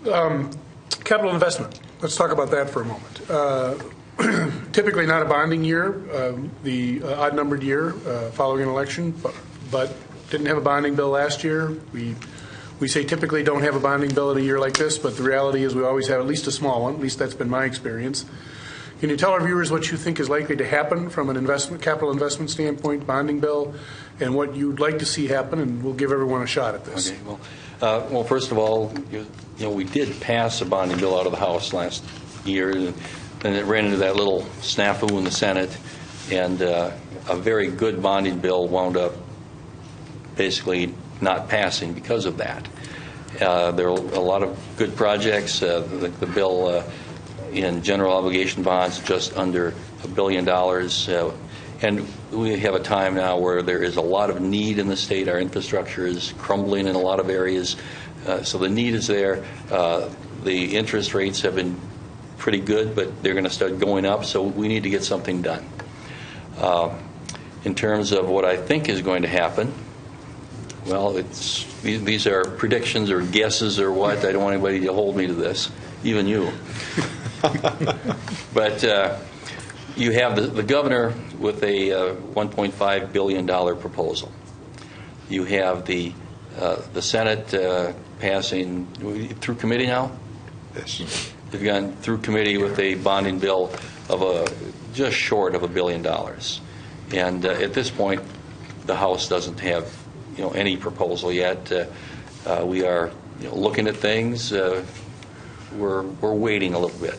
Capital investment. Let's talk about that for a moment. Typically not a bonding year, the odd-numbered year following an election, but didn't have a bonding bill last year. We say typically don't have a bonding bill in a year like this, but the reality is we always have at least a small one. At least that's been my experience. Can you tell our viewers what you think is likely to happen from an capital investment standpoint, bonding bill, and what you'd like to see happen, and we'll give everyone a shot at this. Okay, well, first of all, we did pass a bonding bill out of the House last year, and it ran into that little snafu in the Senate, and a very good bonding bill wound up basically not passing because of that. There are a lot of good projects. The bill in general obligation bonds just under $1 billion. And we have a time now where there is a lot of need in the state. Our infrastructure is crumbling in a lot of areas. So the need is there. The interest rates have been pretty good, but they're going to start going up. So we need to get something done. In terms of what I think is going to happen, well, these are predictions or guesses or what. I don't want anybody to hold me to this, even you. But you have the governor with a $1.5 billion proposal. You have the Senate passing through committee now. Yes. They've gone through committee with a bonding bill of just short of $1 billion, and at this point, the House doesn't have any proposal yet. We are looking at things. We're waiting a little bit,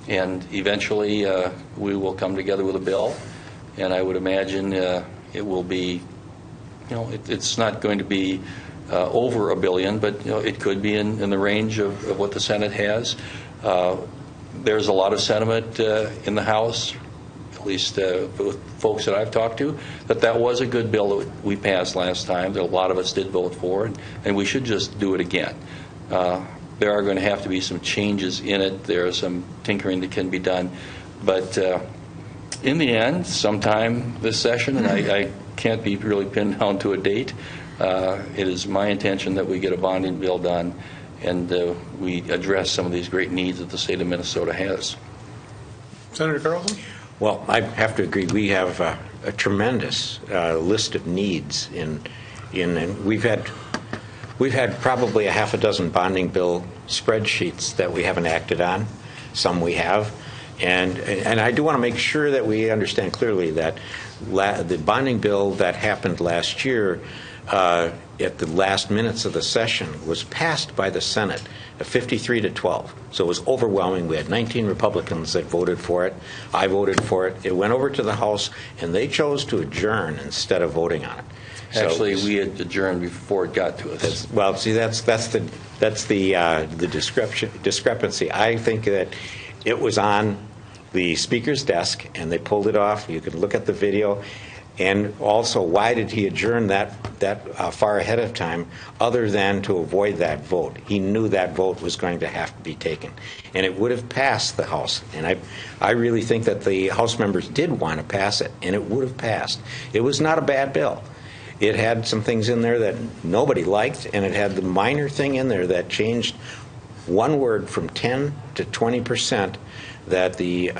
and eventually we will come together with a bill, and I would imagine it will be, it's not going to be over $1 billion, but it could be in the range of what the Senate has. There's a lot of sentiment in the House, at least with folks that I've talked to, that was a good bill that we passed last time, that a lot of us did vote for, and we should just do it again. There are going to have to be some changes in it. There is some tinkering that can be done. But in the end, sometime this session, and I can't be really pinned down to a date, it is my intention that we get a bonding bill done and we address some of these great needs that the state of Minnesota has. Senator Carlson? Well, I have to agree. We have a tremendous list of needs and we've had probably a half a dozen bonding bill spreadsheets that we haven't acted on. Some we have. And I do want to make sure that we understand clearly that the bonding bill that happened last year at the last minutes of the session was passed by the Senate 53-12. So it was overwhelming. We had 19 Republicans that voted for it. I voted for it. It went over to the House, and they chose to adjourn instead of voting on it. Actually, we had adjourned before it got to us. Well, see, that's the discrepancy. I think that it was on the Speaker's desk, and they pulled it off. You could look at the video. And also, why did he adjourn that far ahead of time other than to avoid that vote? He knew that vote was going to have to be taken. And it would have passed the House. And I really think that the House members did want to pass it, and it would have passed. It was not a bad bill. It had some things in there that nobody liked, and it had the minor thing in there that changed one word from 10 to 20% that the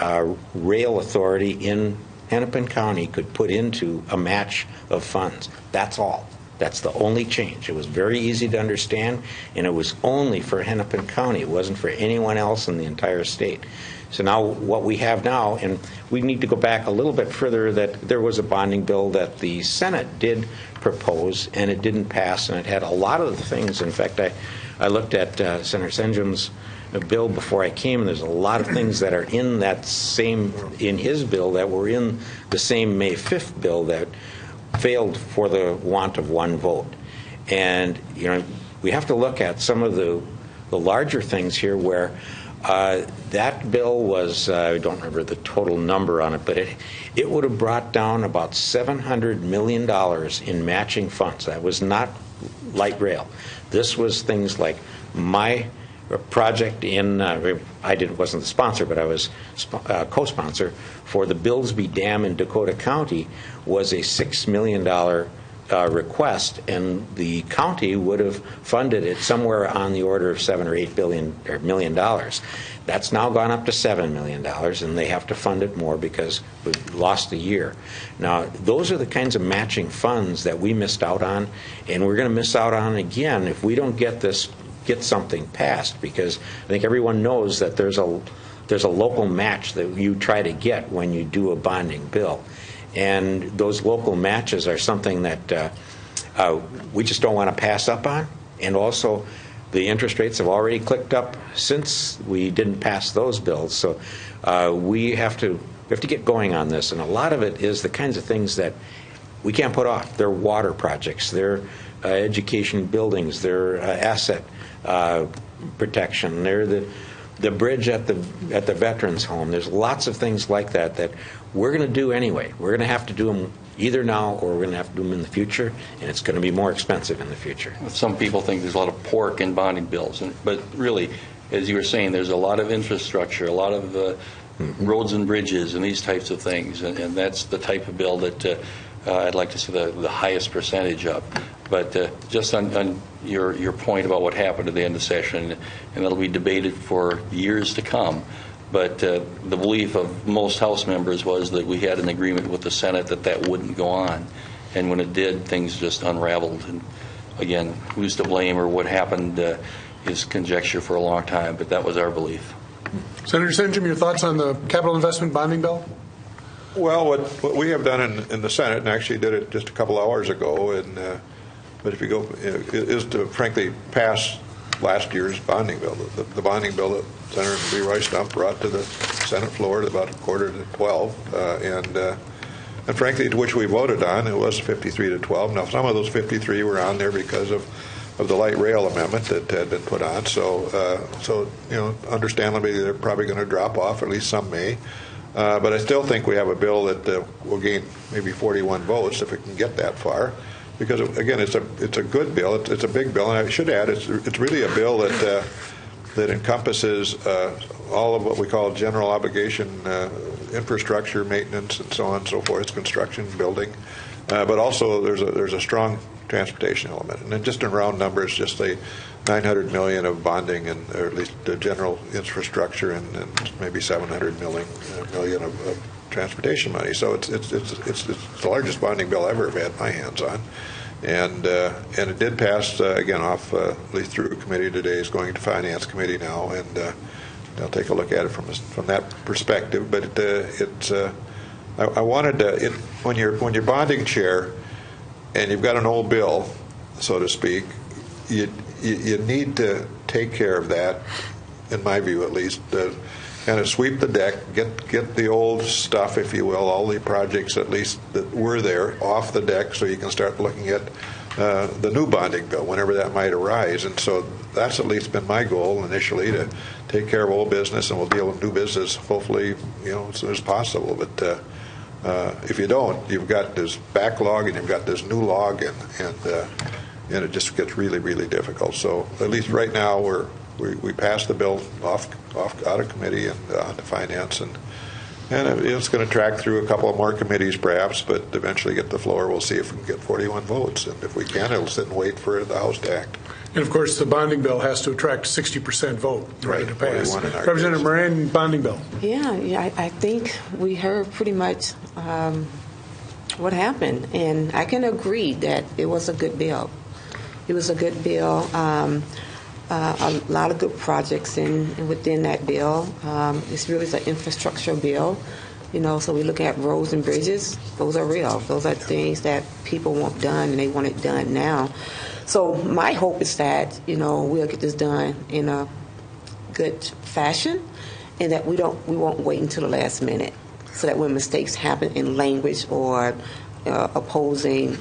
rail authority in Hennepin County could put into a match of funds. That's all. That's the only change. It was very easy to understand, and it was only for Hennepin County. It wasn't for anyone else in the entire state. So now what we have now, and we need to go back a little bit further, that there was a bonding bill that the Senate did propose, and it didn't pass, and it had a lot of the things. In fact, I looked at Senator Senjum's bill before I came, and there's a lot of things that are in his bill that were in the same May 5th bill that failed for the want of one vote. And we have to look at some of the larger things here where that bill was, I don't remember the total number on it, but it would have brought down about $700 million in matching funds. That was not light rail. This was things like my project in, wasn't the sponsor, but I was co-sponsor for the Billsby Dam in Dakota County, was a $6 million request, and the county would have funded it somewhere on the order of $7 or $8 million. That's now gone up to $7 million, and they have to fund it more because we've lost a year. Now, those are the kinds of matching funds that we missed out on, and we're going to miss out on again if we don't get something passed, because I think everyone knows that there's a local match that you try to get when you do a bonding bill. And those local matches are something that we just don't want to pass up on. And also, the interest rates have already clicked up since we didn't pass those bills. So we have to get going on this. And a lot of it is the kinds of things that we can't put off. They're water projects, they're education buildings, they're asset protection, they're the bridge at the veterans home. There's lots of things like that that we're going to do anyway. We're going to have to do them either now or we're going to have to do them in the future, and it's going to be more expensive in the future. Some people think there's a lot of pork in bonding bills, but really, as you were saying, there's a lot of infrastructure, a lot of roads and bridges and these types of things, and that's the type of bill that I'd like to see the highest percentage of. But just on your point about what happened at the end of session, and it'll be debated for years to come, but the belief of most House members was that we had an agreement with the Senate that wouldn't go on. And when it did, things just unraveled. And again, who's to blame or what happened is conjecture for a long time, but that was our belief. Senator Senjum, your thoughts on the capital investment bonding bill? Well, what we have done in the Senate, and actually did it just a couple hours ago, and but if you go, is to frankly pass last year's bonding bill, the bonding bill that Senator Leroy Stump brought to the Senate floor at about 11:45, and frankly, to which we voted on, it was 53-12. Now, some of those 53 were on there because of the light rail amendment that had been put on. So understandably, they're probably going to drop off. At least some may. But I still think we have a bill that will gain maybe 41 votes if it can get that far, because again, it's a good bill. It's a big bill, and I should add, it's really a bill that encompasses all of what we call general obligation infrastructure maintenance and so on and so forth. It's construction, building, but also there's a strong transportation element, and then just in round numbers, just say $900 million of bonding, and or at least the general infrastructure, and maybe $700 million of transportation money. So it's the largest bonding bill I ever have had my hands on, and it did pass again off at least through committee today. Is going to Finance Committee now, and they'll take a look at it from that perspective. But I wanted to when you're bonding chair, and you've got an old bill, so to speak, you need to take care of that, in my view at least, kind of sweep the deck, get the old stuff, if you will, all the projects at least that were there off the deck, so you can start looking at the new bonding bill whenever that might arise. And so that's at least been my goal initially, to take care of old business, and we'll deal with new business hopefully as soon as possible. But if you don't, you've got this backlog and you've got this new log, and it just gets really, really difficult. So at least right now we passed the bill off out of committee and onto finance, and it's going to track through a couple of more committees perhaps, but eventually get to the floor. We'll see if we can get 41 votes, and if we can, it'll sit and wait for the House to act. And of course, the bonding bill has to attract 60% vote Right, to pass. 41 in our Representative case. Moran, bonding bill. Yeah, I think we heard pretty much what happened, and I can agree that it was a good bill. It was a good bill. A lot of good projects within that bill. It's really an infrastructure bill. So we look at roads and bridges. Those are real. Those are things that people want done, and they want it done now. So my hope is that we'll get this done in a good fashion, and that we won't wait until the last minute, so that when mistakes happen in language or opposing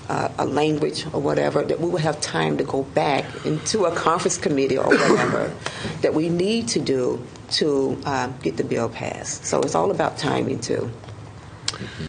a language or whatever, that we will have time to go back into a conference committee or whatever that we need to do to get the bill passed. So it's all about timing too.